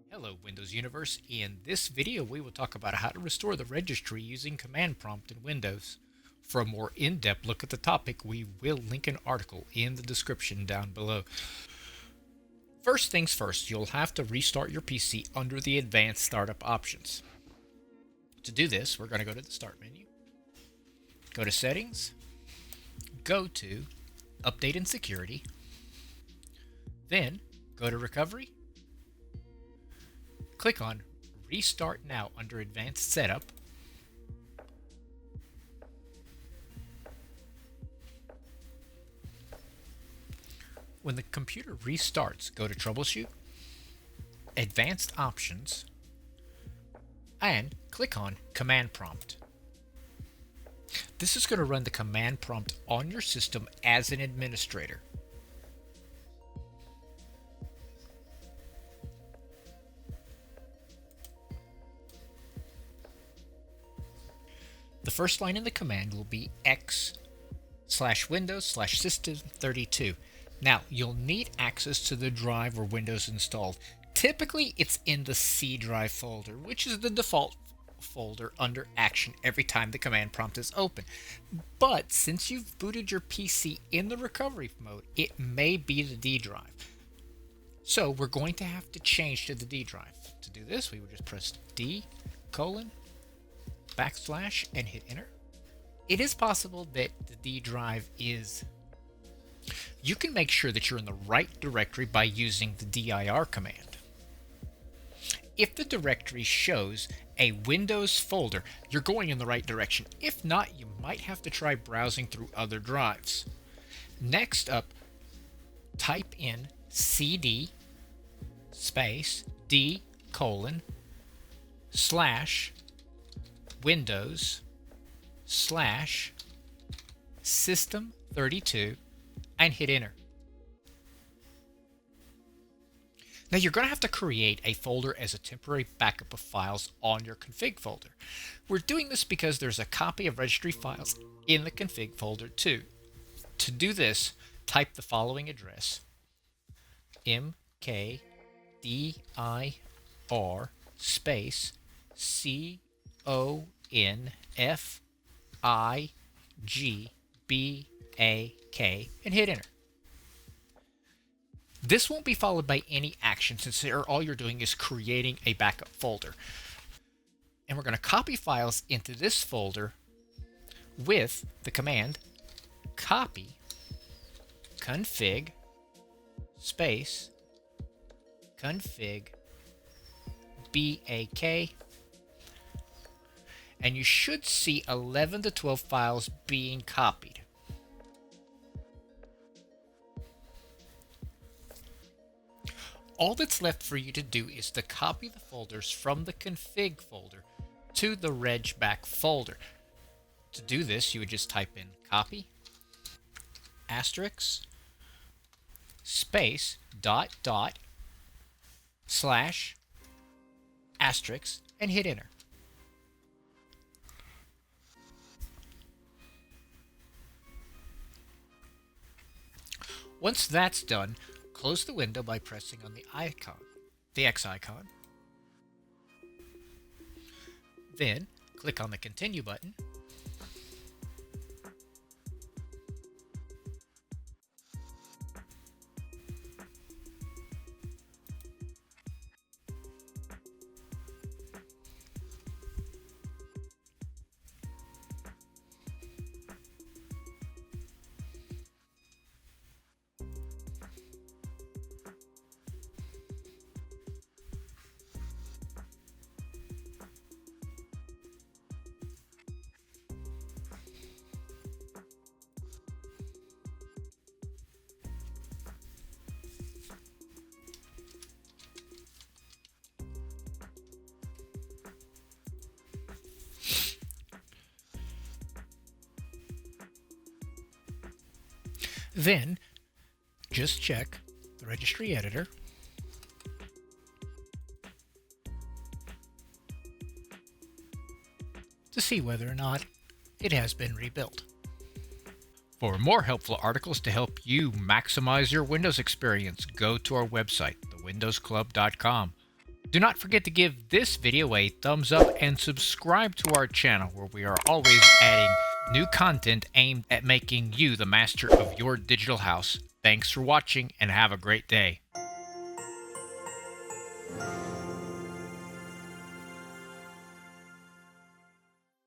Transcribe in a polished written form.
Hello Windows Universe. In this video we will talk about how to restore the registry using command prompt in Windows. For a more in-depth look at the topic, we will link an article in the description down below. First things first, you'll have to restart your PC under the advanced startup options. To do this, we're going to go to the Start menu, go to Settings, go to Update and Security, then go to Recovery, click on Restart Now under Advanced Setup. When the computer restarts, go to Troubleshoot, Advanced Options, and click on Command Prompt. This is going to run the command prompt on your system as an administrator. The first line in the command will be x/windows/system32. Now, you'll need access to the drive where Windows installed. Typically, it's in the C drive folder, which is the default folder under Action every time the command prompt is open. But since you've booted your PC in the recovery mode, it may be the D drive. So we're going to have to change to the D drive. To do this, we would just press D:// and hit enter. It is possible that the D drive is... You can make sure that you're in the right directory by using the dir command. If the directory shows a Windows folder, you're going in the right direction. If not, you might have to try browsing through other drives. Next up, type in cd space d:/Windows/system32 and hit enter. Now you're going to have to create a folder as a temporary backup of files on your config folder. We're doing this because there's a copy of registry files in the config folder too. To do this, type the following address: mkdir space configbak and hit enter. This won't be followed by any action since all you're doing is creating a backup folder. And we're going to copy files into this folder with the command copy config space config bak, and you should see 11 to 12 files being copied. All that's left for you to do is to copy the folders from the config folder to the RegBack folder. To do this, you would just type in copy */ / and hit enter. Once that's done, close the window by pressing on the X icon. Then click on the Continue button. Then, just check the registry editor. to see whether or not it has been rebuilt. For more helpful articles to help you maximize your Windows experience, go to our website, thewindowsclub.com. Do not forget to give this video a thumbs up and subscribe to our channel, where we are always adding new content aimed at making you the master of your digital house. Thanks for watching and have a great day.